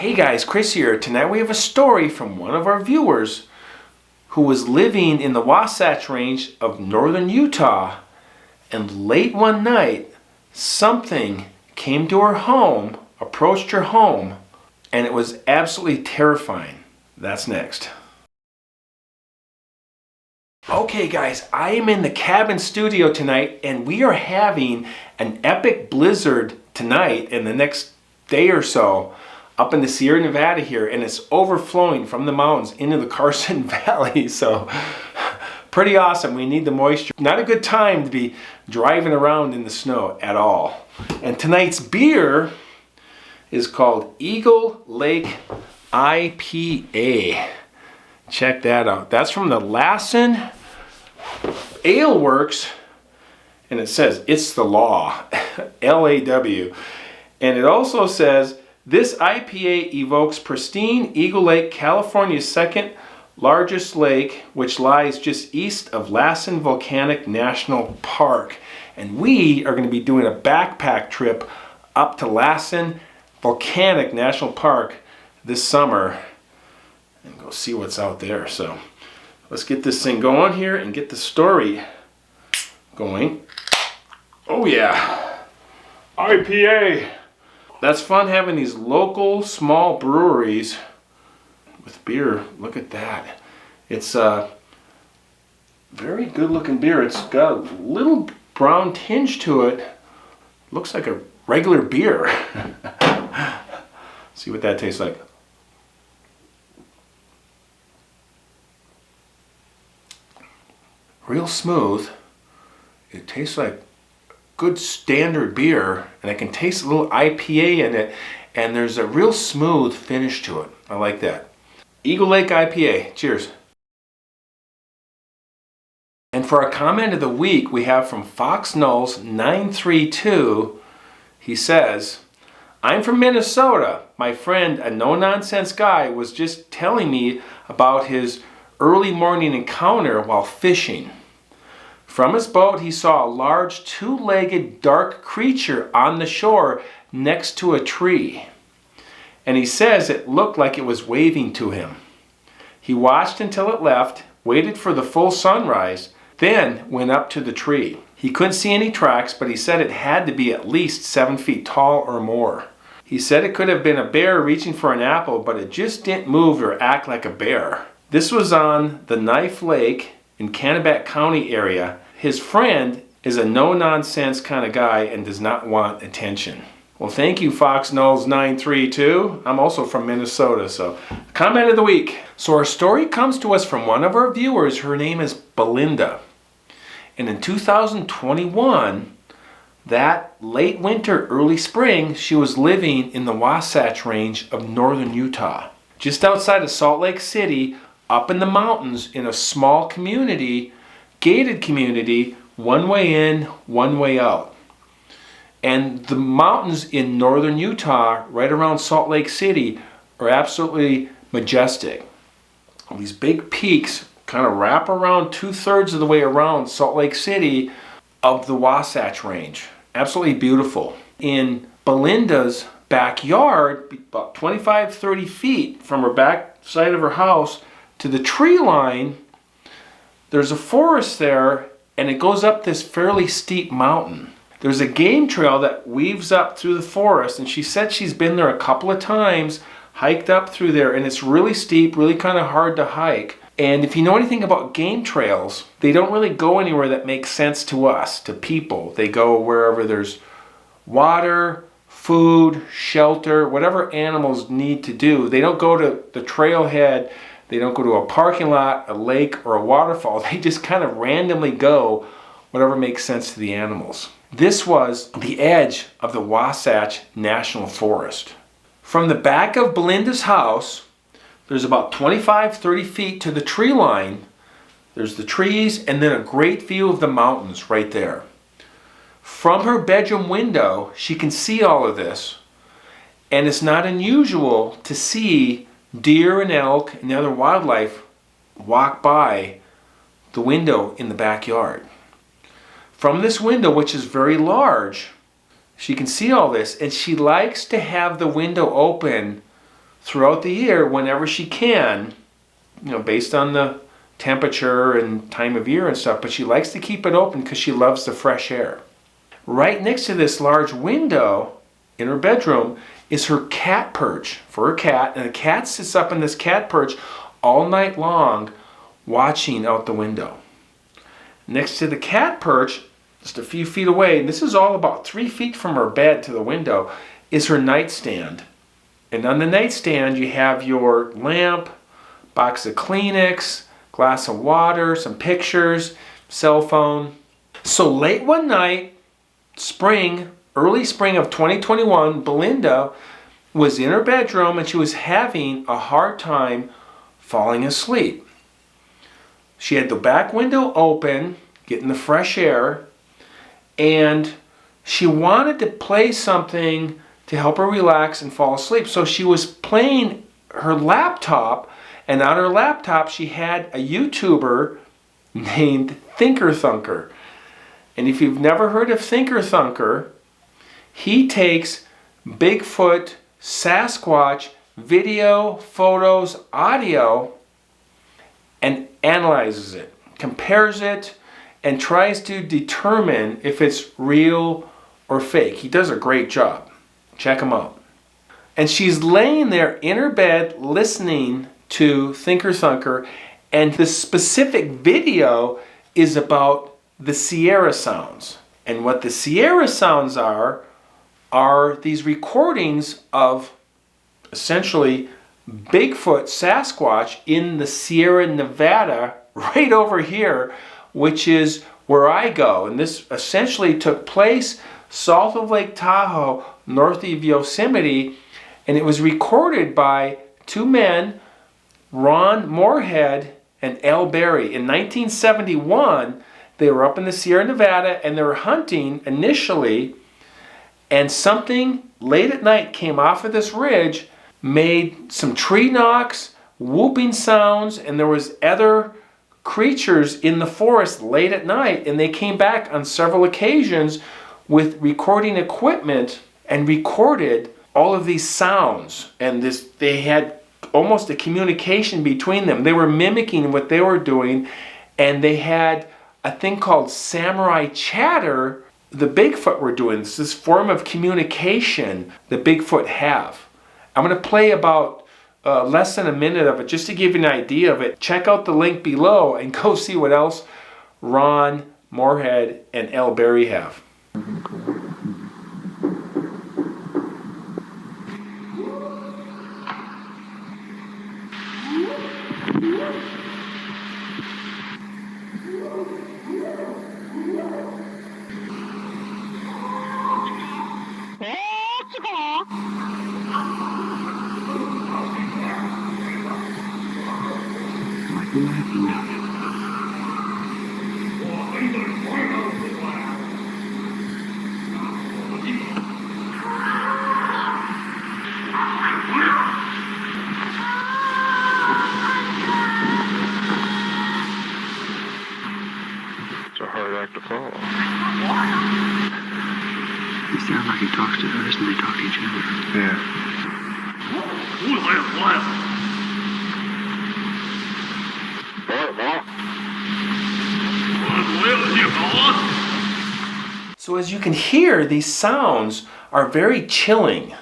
Hey guys, Chris here. Tonight we have a story from one of our viewers who was living in the Wasatch Range of northern Utah, and late one night something came to her home, approached her home, and it was absolutely terrifying. That's next. Okay guys, I am in the cabin studio tonight and we are having an epic blizzard tonight and the next day or so up in the Sierra Nevada here, and it's overflowing from the mountains into the Carson Valley, so pretty awesome. We need the moisture. Not a good time to be driving around in the snow at all. And tonight's beer is called Lake IPA. Check that out. That's from the Lassen Ale Works, and it says it's the law, L-A-W. And it also says this IPA evokes pristine Eagle Lake, California's second largest lake, which lies just east of Lassen Volcanic National Park. And we are going to be doing a backpack trip up to Lassen Volcanic National Park this summer and go see what's out there. So let's get this thing going here and get the story going. Oh yeah, IPA. That's fun having these local small breweries with beer. Look at that. It's a very good looking beer. It's got a little brown tinge to it. Looks like a regular beer. See what that tastes like. Real smooth. It tastes like good standard beer, and I can taste a little IPA in it, and there's a real smooth finish to it. I like that. Eagle Lake IPA. Cheers. And for our comment of the week, we have from Fox Knowles 932. He says, I'm from Minnesota. My friend, a no-nonsense guy, was just telling me about his early morning encounter while fishing. From his boat, he saw a large two-legged dark creature on the shore next to a tree. And he says it looked like it was waving to him. He watched until it left, waited for the full sunrise, then went up to the tree. He couldn't see any tracks, but he said it had to be at least 7 feet tall or more. He said it could have been a bear reaching for an apple, but it just didn't move or act like a bear. This was on the Knife Lake in Kennebec County area. His friend is a no-nonsense kind of guy and does not want attention. Well, thank you, Fox Knowles 932. I'm also from Minnesota, so comment of the week. So our story comes to us from one of our viewers. Her name is Belinda. And in 2021, that late winter, early spring, she was living in the Wasatch Range of northern Utah. Just outside of Salt Lake City, up in the mountains in a small community, gated community, one way in, one way out. And the mountains in northern Utah, right around Salt Lake City, are absolutely majestic. These big peaks kind of wrap around 2/3 of the way around Salt Lake City of the Wasatch Range. Absolutely beautiful. In Belinda's backyard, about 25-30 feet from her back side of her house to the tree line, there's a forest there, and it goes up this fairly steep mountain. There's a game trail that weaves up through the forest, and she said she's been there a couple of times, hiked up through there, and it's really steep, really kind of hard to hike. And if you know anything about game trails, they don't really go anywhere that makes sense to us, to people. They go wherever there's water, food, shelter, whatever animals need to do. They don't go to the trailhead. They don't go to a parking lot, a lake, or a waterfall. They just kind of randomly go whatever makes sense to the animals. This was the edge of the Wasatch National Forest. From the back of Belinda's house, there's about 25-30 feet to the tree line. There's the trees and then a great view of the mountains right there. From her bedroom window, she can see all of this. And it's not unusual to see deer and elk and the other wildlife walk by the window in the backyard. From this window, which is very large, she can see all this, and she likes to have the window open throughout the year whenever she can, based on the temperature and time of year and stuff, but she likes to keep it open because she loves the fresh air. Right next to this large window in her bedroom is her cat perch for her cat, and the cat sits up in this cat perch all night long watching out the window. Next to the cat perch, just a few feet away, and this is all about 3 feet from her bed to the window, is her nightstand. And on the nightstand you have your lamp, box of Kleenex, glass of water, some pictures, cell phone. So late one night, early spring of 2021, Belinda was in her bedroom and she was having a hard time falling asleep. She had the back window open, getting the fresh air, and she wanted to play something to help her relax and fall asleep. So she was playing her laptop, and on her laptop she had a YouTuber named Thinker. And if you've never heard of Thinker, he takes Bigfoot, Sasquatch, video, photos, audio, and analyzes it, compares it, and tries to determine if it's real or fake. He does a great job. Check him out. And she's laying there in her bed listening to Thinker, and the specific video is about the Sierra sounds. And what the Sierra sounds are these recordings of essentially Bigfoot, Sasquatch in the Sierra Nevada right over here, which is where I go. And this essentially took place south of Lake Tahoe, north of Yosemite, and it was recorded by two men, Ron Morehead and Al Berry. In 1971, they were up in the Sierra Nevada and they were hunting initially, and something late at night came off of this ridge, made some tree knocks, whooping sounds, and there was other creatures in the forest late at night, and they came back on several occasions with recording equipment and recorded all of these sounds. And they had almost a communication between them. They were mimicking what they were doing, and they had a thing called samurai chatter the Bigfoot were doing. It's this form of communication the Bigfoot have. I'm going to play about less than a minute of it just to give you an idea of it. Check out the link below and go see what else Ron Morehead and Al Berry have. It's a hard act to follow. It sounds like he talks to us and they talk to each other. Yeah. So as you can hear, these sounds are very chilling,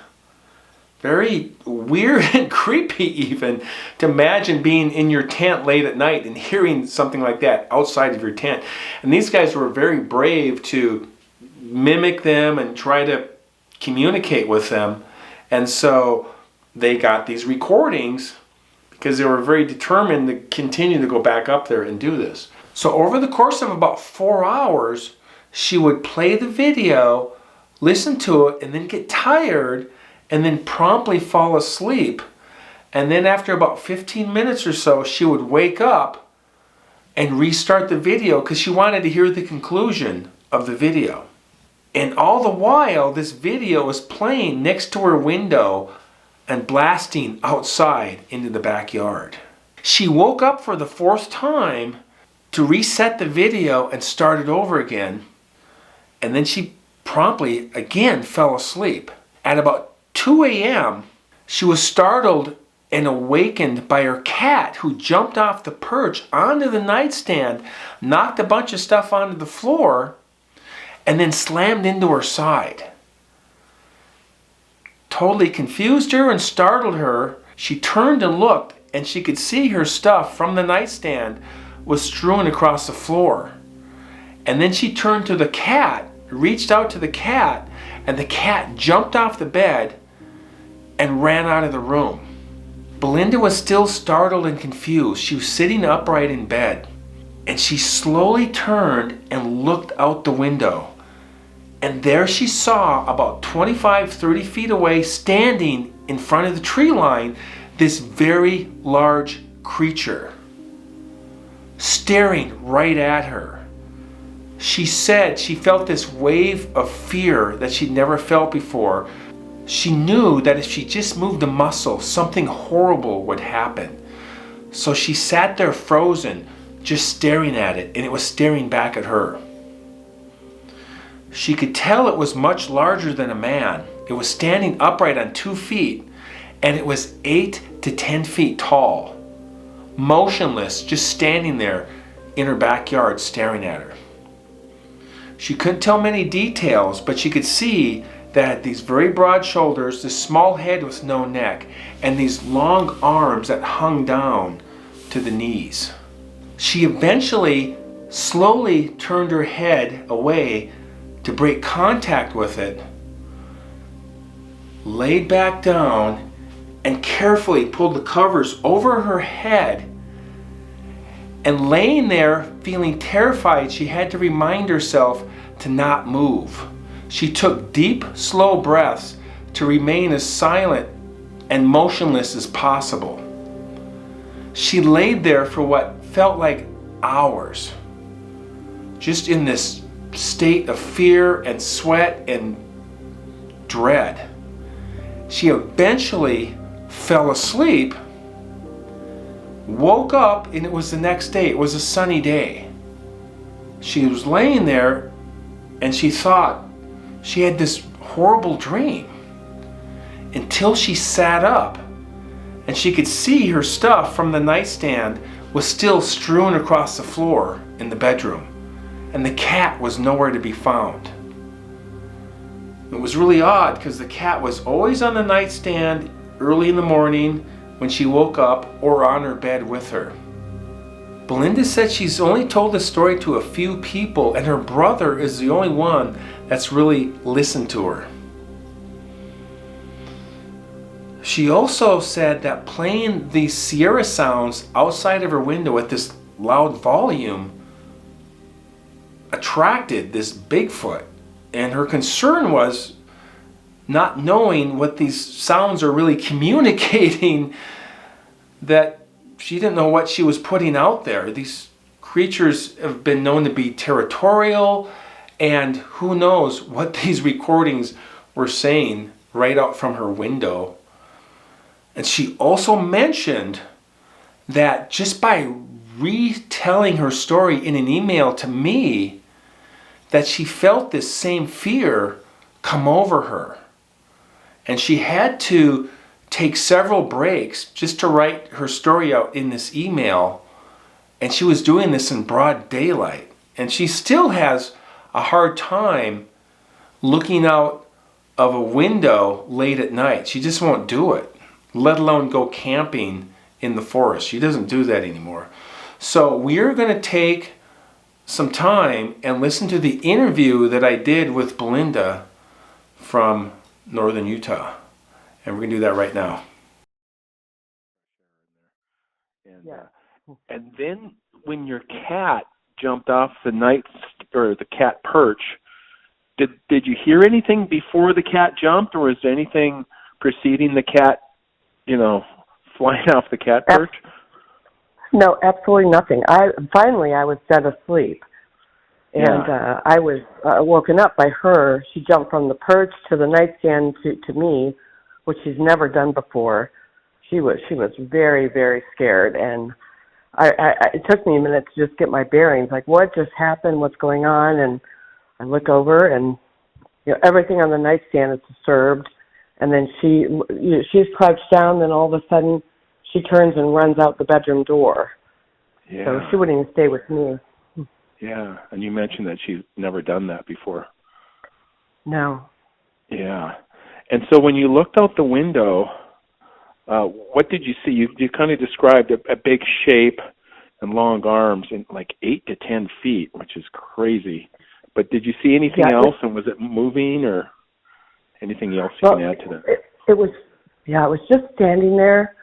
very weird and creepy even, to imagine being in your tent late at night and hearing something like that outside of your tent. And these guys were very brave to mimic them and try to communicate with them. And so they got these recordings because they were very determined to continue to go back up there and do this. So over the course of about 4 hours, she would play the video, listen to it, and then get tired, and then promptly fall asleep. And then after about 15 minutes or so, she would wake up and restart the video because she wanted to hear the conclusion of the video. And all the while, this video was playing next to her window and blasting outside into the backyard. She woke up for the 4th time to reset the video and start it over again. And then she promptly again fell asleep. At about 2 a.m., She was startled and awakened by her cat, who jumped off the perch onto the nightstand, knocked a bunch of stuff onto the floor, and then slammed into her side. Totally confused her and startled her. She turned and looked, and she could see her stuff from the nightstand was strewn across the floor. And then she turned to the cat, reached out to the cat, and the cat jumped off the bed and ran out of the room. Belinda was still startled and confused. She was sitting upright in bed, and she slowly turned and looked out the window. And there she saw, about 25, 30 feet away, standing in front of the tree line, this very large creature, staring right at her. She said she felt this wave of fear that she'd never felt before. She knew that if she just moved a muscle, something horrible would happen. So she sat there frozen, just staring at it, and it was staring back at her. She could tell it was much larger than a man. It was standing upright on 2 feet, and it was 8 to 10 feet tall, motionless, just standing there in her backyard staring at her. She couldn't tell many details, but she could see that it had these very broad shoulders, this small head with no neck, and these long arms that hung down to the knees. She eventually slowly turned her head away to break contact with it, laid back down, and carefully pulled the covers over her head. And laying there, feeling terrified, she had to remind herself to not move. She took deep, slow breaths to remain as silent and motionless as possible. She laid there for what felt like hours, just in this state of fear and sweat and dread. She eventually fell asleep, woke up, and it was the next day. It was a sunny day. She was laying there, and she thought she had this horrible dream, until she sat up and she could see her stuff from the nightstand was still strewn across the floor in the bedroom, and the cat was nowhere to be found. It was really odd because the cat was always on the nightstand early in the morning when she woke up, or on her bed with her. Belinda said she's only told the story to a few people, and her brother is the only one that's really listened to her. She also said that playing these Sierra sounds outside of her window at this loud volume attracted this Bigfoot, and her concern was not knowing what these sounds are really communicating, that she didn't know what she was putting out there. These creatures have been known to be territorial, and who knows what these recordings were saying right out from her window. And she also mentioned that just by retelling her story in an email to me, that she felt this same fear come over her. And she had to take several breaks just to write her story out in this email. And she was doing this in broad daylight. And she still has a hard time looking out of a window late at night. She just won't do it, let alone go camping in the forest. She doesn't do that anymore. So we're going to take some time and listen to the interview that I did with Belinda from northern Utah. And we're going to do that right now. And then when your cat jumped off the the cat perch, did you hear anything before the cat jumped, or was there anything preceding the cat, flying off the cat perch? No, absolutely nothing. I was set asleep, and I was woken up by her. She jumped from the perch to the nightstand to me, which she's never done before. She was very, very scared, and it took me a minute to just get my bearings, like what just happened, what's going on, and I look over, and everything on the nightstand is disturbed, and then she's crouched down, then all of a sudden she turns and runs out the bedroom door. Yeah. So she wouldn't even stay with me. Yeah, and you mentioned that she's never done that before. No. Yeah. And so when you looked out the window, what did you see? You kind of described a big shape and long arms in like 8 to 10 feet, which is crazy. But did you see anything else, and was it moving or anything else you can add to that? It was just standing there,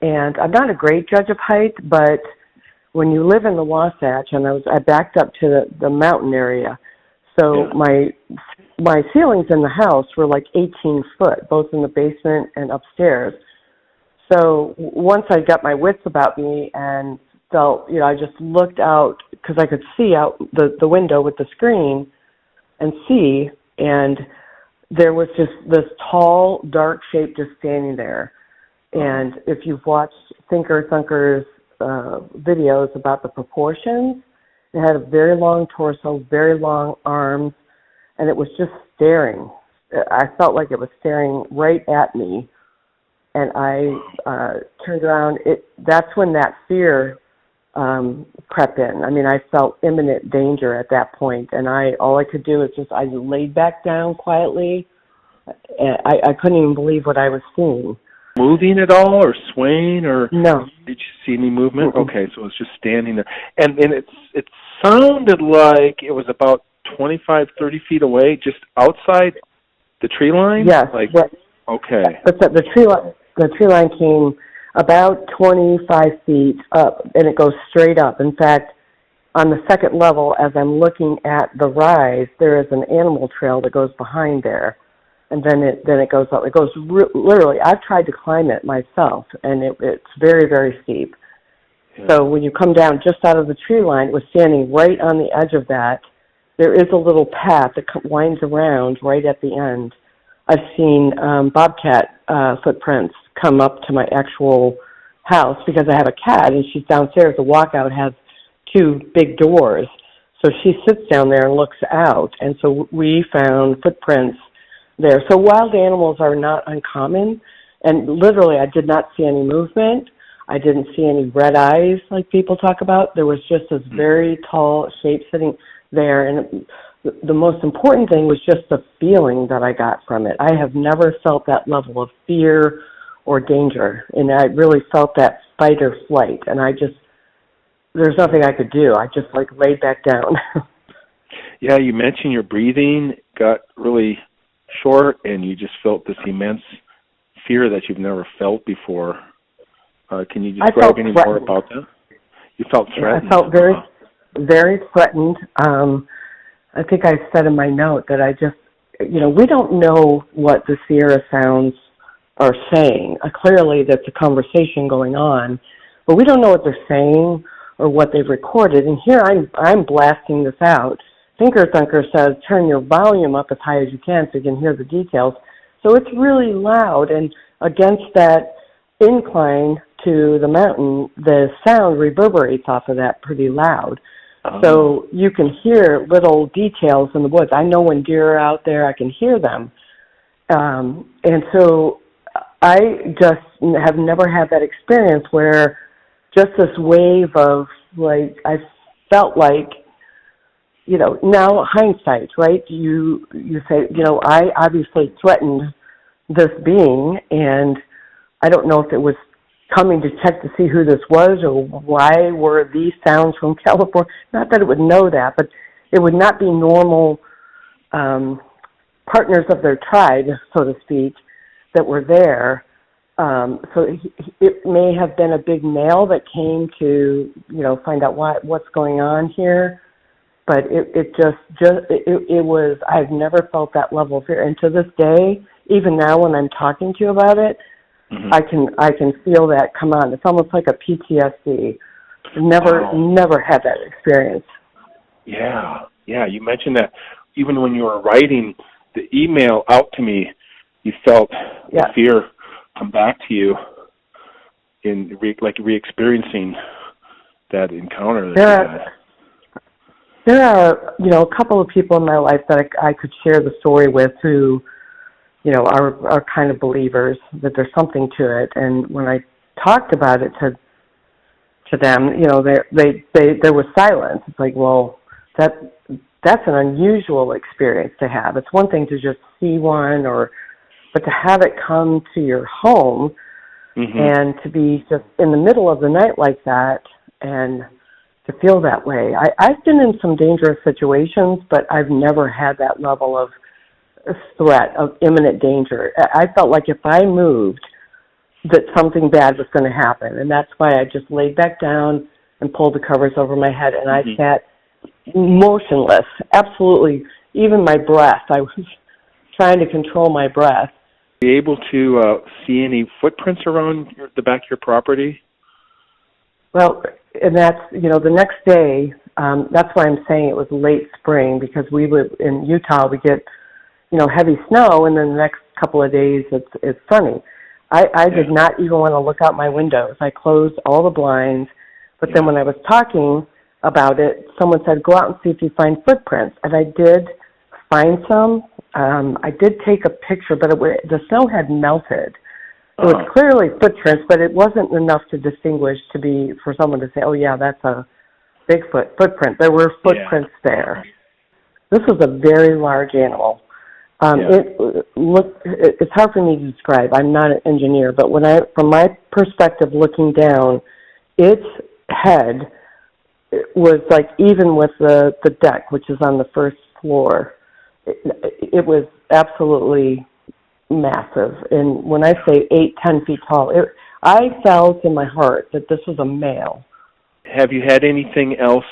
and I'm not a great judge of height, but when you live in the Wasatch, and I backed up to the mountain area, so my ceilings in the house were like 18 foot, both in the basement and upstairs. So once I got my wits about me and felt, I just looked out because I could see out the window with the screen and see, and there was just this tall, dark shape just standing there. And if you've watched Thinker Thunker's videos about the proportions, it had a very long torso, very long arms, and it was just staring. I felt like it was staring right at me. And I turned around. That's when that fear crept in. I mean, I felt imminent danger at that point, and all I could do is I laid back down quietly. And I couldn't even believe what I was seeing. Moving at all, or swaying, or no? Did you see any movement? Mm-hmm. Okay, so it was just standing there, and it sounded like it was about 25, 30 feet away, just outside the tree line. Yes. Okay. But the tree line came about 25 feet up, and it goes straight up. In fact, on the second level, as I'm looking at the rise, there is an animal trail that goes behind there, and then it goes up. It goes literally. I've tried to climb it myself, and it's very, very steep. Yeah. So when you come down just out of the tree line, it was standing right on the edge of that. There is a little path that winds around right at the end. I've seen bobcat footprints come up to my actual house because I have a cat, and she's downstairs. The walkout has 2 big doors. So she sits down there and looks out, and so we found footprints there. So wild animals are not uncommon, and literally I did not see any movement. I didn't see any red eyes like people talk about. There was just this very tall shape sitting there, and the most important thing was just the feeling that I got from it. I have never felt that level of fear or danger, and I really felt that fight or flight, and there's nothing I could do. I just laid back down. Yeah, you mentioned your breathing got really short, and you just felt this immense fear that you've never felt before. Can you describe any more about that? You felt threatened. I felt very, very threatened. I think I said in my note that we don't know what the Sierra sounds are saying. Clearly, that's a conversation going on, but we don't know what they're saying or what they've recorded. And here I'm blasting this out. Thinker Thunker says, turn your volume up as high as you can so you can hear the details. So it's really loud, and against that incline to the mountain, the sound reverberates off of that pretty loud. So you can hear little details in the woods. I know when deer are out there, I can hear them. And so I just have never had that experience where just this wave of, I felt like, now hindsight, right? You say, I obviously threatened this being, and I don't know if it was coming to check to see who this was or why were these sounds from California. Not that it would know that, but it would not be normal partners of their tribe, so to speak, that were there. So it may have been a big male that came to, find out what's going on here. But it was, I've never felt that level of fear. And to this day, even now when I'm talking to you about it, mm-hmm. I can feel that come on. It's almost like a PTSD. Never had that experience. Yeah. You mentioned that even when you were writing the email out to me, you felt the fear come back to you in re-experiencing that encounter that you had. There are, a couple of people in my life that I could share the story with who are kind of believers that there's something to it. And when I talked about it to them, there was silence. It's like, well, that's an unusual experience to have. It's one thing to just see one, but to have it come to your home and to be just in the middle of the night like that and to feel that way. I've been in some dangerous situations, but I've never had that level of threat, of imminent danger. I felt like if I moved, that something bad was going to happen. And that's why I just laid back down and pulled the covers over my head, and I sat motionless, absolutely. Even my breath, I was trying to control my breath. Were you able to see any footprints around the back of your property? Well, and that's, the next day, that's why I'm saying it was late spring, because we live in Utah, we get, heavy snow, and then the next couple of days it's sunny. I did not even want to look out my windows. I closed all the blinds, but then when I was talking about it, someone said, go out and see if you find footprints. And I did find some. I did take a picture, but the snow had melted. It was clearly footprints, but it wasn't enough to distinguish for someone to say, oh, yeah, that's a Bigfoot footprint. There were footprints there. This was a very large animal. It's hard for me to describe. I'm not an engineer, but from my perspective looking down, its head was like even with the deck, which is on the first floor. It was absolutely massive. And when I say 8-10 feet tall, I felt in my heart that this was a male. Have you had anything else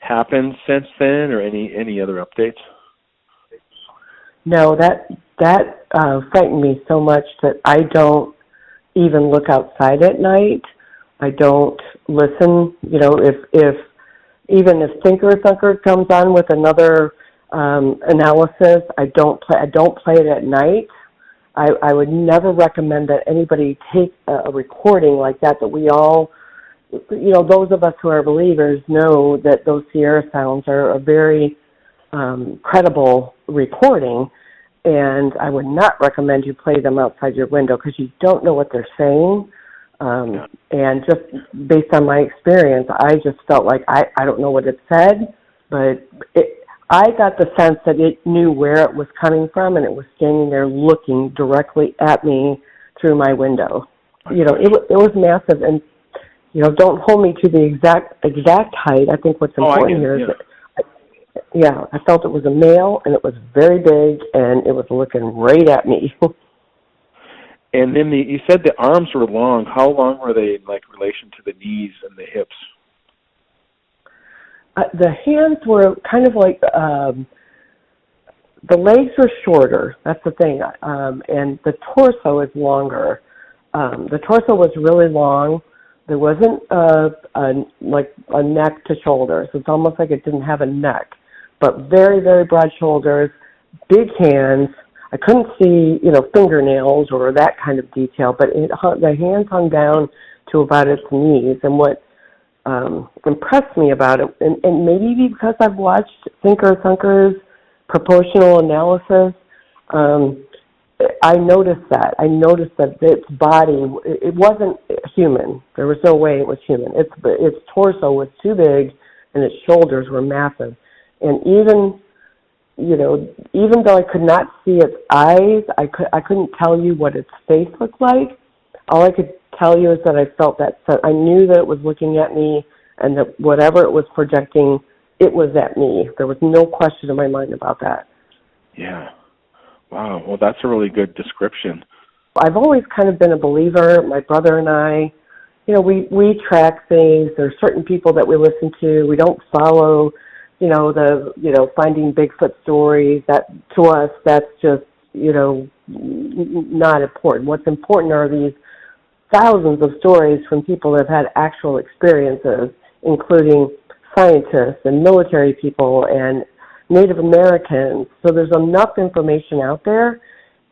happen since then, or any other updates? No, that frightened me so much that I don't even look outside at night. I don't listen. If Thinker Thunker comes on with another analysis, I don't play it at night. I would never recommend that anybody take a recording like that we all, those of us who are believers know that those Sierra sounds are a very credible recording, and I would not recommend you play them outside your window because you don't know what they're saying. And just based on my experience, I just felt like I don't know what it said, but I got the sense that it knew where it was coming from, and it was standing there looking directly at me through my window. It was massive, and don't hold me to the exact height. I think what's important here is that I felt it was a male, and it was very big, and it was looking right at me. And then you said the arms were long. How long were they in relation to the knees and the hips? The hands were kind of like, the legs were shorter. That's the thing. And the torso is longer. The torso was really long. There wasn't a neck to shoulders. It's almost like it didn't have a neck, but very, very broad shoulders, big hands. I couldn't see, fingernails or that kind of detail, but the hands hung down to about its knees. And what impressed me about it, and maybe because I've watched Thinker Thunker's proportional analysis, I noticed that. Its body, it wasn't human. There was no way it was human. Its torso was too big, and its shoulders were massive. And even though I could not see its eyes, I couldn't tell you what its face looked like. All I could tell you is that I felt that I knew that it was looking at me, and that whatever it was projecting, it was at me. There was no question in my mind about that. Yeah. Wow. Well, that's a really good description. I've always kind of been a believer. My brother and I, we track things. There are certain people that we listen to. We don't follow, finding Bigfoot stories. That to us, that's just, not important. What's important are these thousands of stories from people that have had actual experiences, including scientists and military people and Native Americans. So there's enough information out there,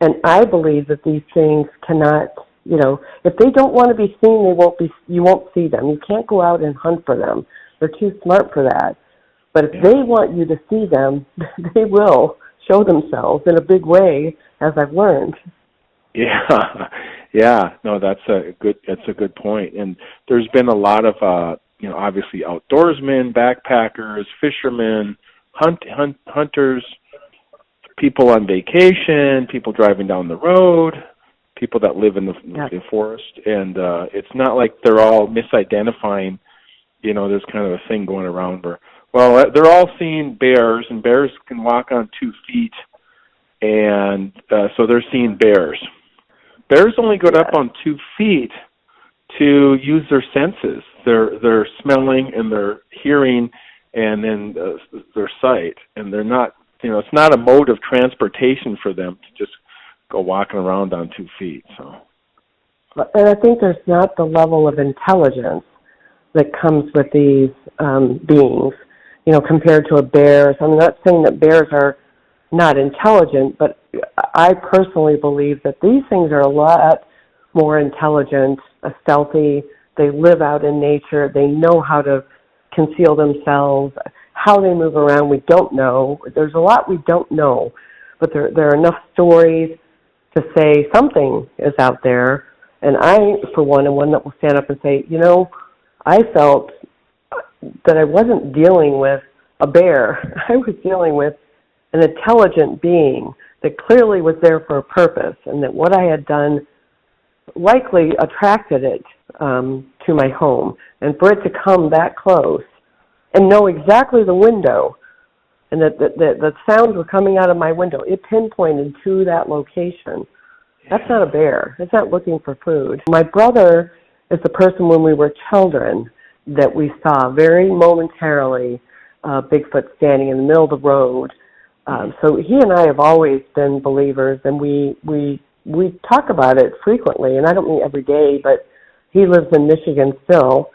and I believe that these things cannot, if they don't want to be seen, you won't see them. You can't go out and hunt for them. They're too smart for that. But if they want you to see them, they will show themselves in a big way, as I've learned. Yeah, yeah. No, that's a good point. And there's been a lot of obviously outdoorsmen, backpackers, fishermen, hunters, people on vacation, people driving down the road, people that live in the forest, and it's not like they're all misidentifying. There's kind of a thing going around where, well, they're all seeing bears, and bears can walk on 2 feet, and so they're seeing bears. Bears only go up on 2 feet to use their senses, their smelling and their hearing, and then their sight. And they're not, it's not a mode of transportation for them to just go walking around on 2 feet. So, and I think there's not the level of intelligence that comes with these beings, compared to a bear. So I'm not saying that bears are not intelligent, but I personally believe that these things are a lot more intelligent, stealthy. They live out in nature. They know how to conceal themselves. How they move around, we don't know. There's a lot we don't know, but there are enough stories to say something is out there. And I, for one, am one that will stand up and say, I felt that I wasn't dealing with a bear. I was dealing with an intelligent being that clearly was there for a purpose, and that what I had done likely attracted it to my home. And for it to come that close and know exactly the window, and that the sounds were coming out of my window, it pinpointed to that location. That's not a bear. It's not looking for food. My brother is the person when we were children that we saw very momentarily Bigfoot standing in the middle of the road. So he and I have always been believers, and we talk about it frequently, and I don't mean every day, but he lives in Michigan still.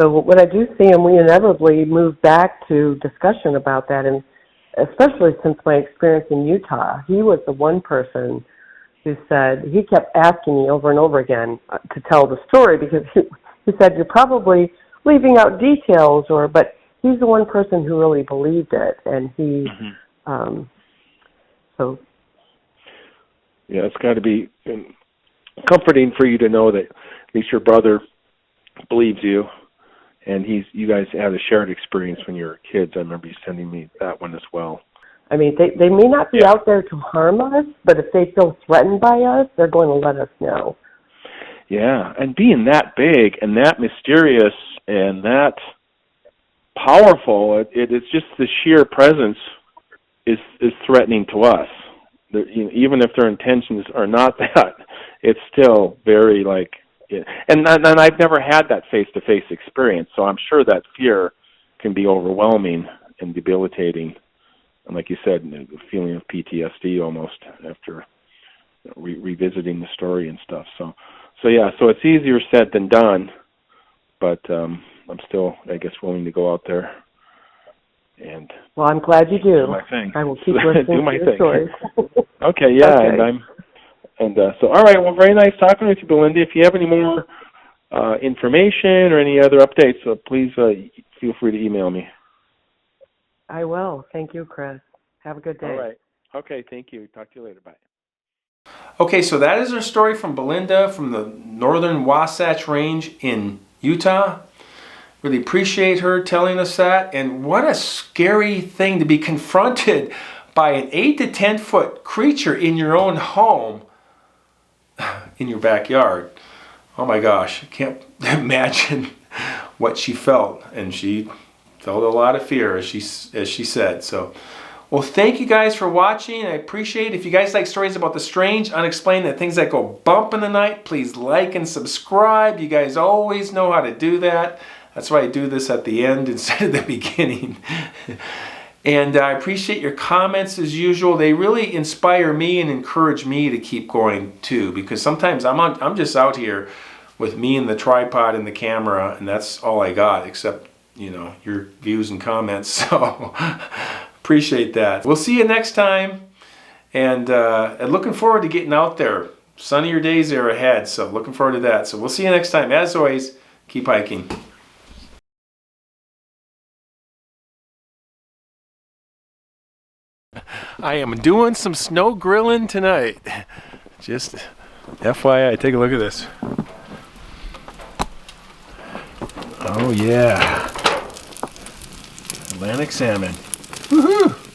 So when I do see him, we inevitably move back to discussion about that, and especially since my experience in Utah, he was the one person who said, he kept asking me over and over again to tell the story, because he said, you're probably leaving out details, but he's the one person who really believed it, and he, so. Yeah, it's got to be comforting for you to know that at least your brother believes you, and you guys had a shared experience when you were kids. I remember you sending me that one as well. I mean, they may not be out there to harm us, but if they feel threatened by us, they're going to let us know. Yeah, and being that big and that mysterious and that powerful, it's just the sheer presence is threatening to us. Even if their intentions are not that, it's still very and I've never had that face-to-face experience, so I'm sure that fear can be overwhelming and debilitating. And like you said, the feeling of PTSD almost after revisiting the story and stuff. So it's easier said than done, but I'm still, I guess, willing to go out there. And well, I'm glad you do. My thing. I will keep listening do my to your thing. stories. Okay, yeah, Okay. So all right. Well, very nice talking with you, Belinda. If you have any more information or any other updates, please feel free to email me. I will. Thank you, Chris. Have a good day. All right. Okay. Thank you. Talk to you later. Bye. Okay, so that is our story from Belinda from the northern Wasatch Range in Utah. Really appreciate her telling us that. And what a scary thing to be confronted by an 8 to 10 foot creature in your own home, in your backyard. Oh my gosh, I can't imagine what she felt. And she felt a lot of fear, as she said. So, well, thank you guys for watching. I appreciate it. If you guys like stories about the strange, unexplained, and things that go bump in the night, please like and subscribe. You guys always know how to do that. That's why I do this at the end instead of the beginning. And I appreciate your comments as usual. They really inspire me and encourage me to keep going too, because sometimes I'm just out here with me and the tripod and the camera, and that's all I got, except, your views and comments. So appreciate that. We'll see you next time, and looking forward to getting out there. Sunnier days are ahead, so looking forward to that. So we'll see you next time. As always, keep hiking. I am doing some snow grilling tonight. Just FYI, take a look at this. Oh yeah. Atlantic salmon. Woohoo!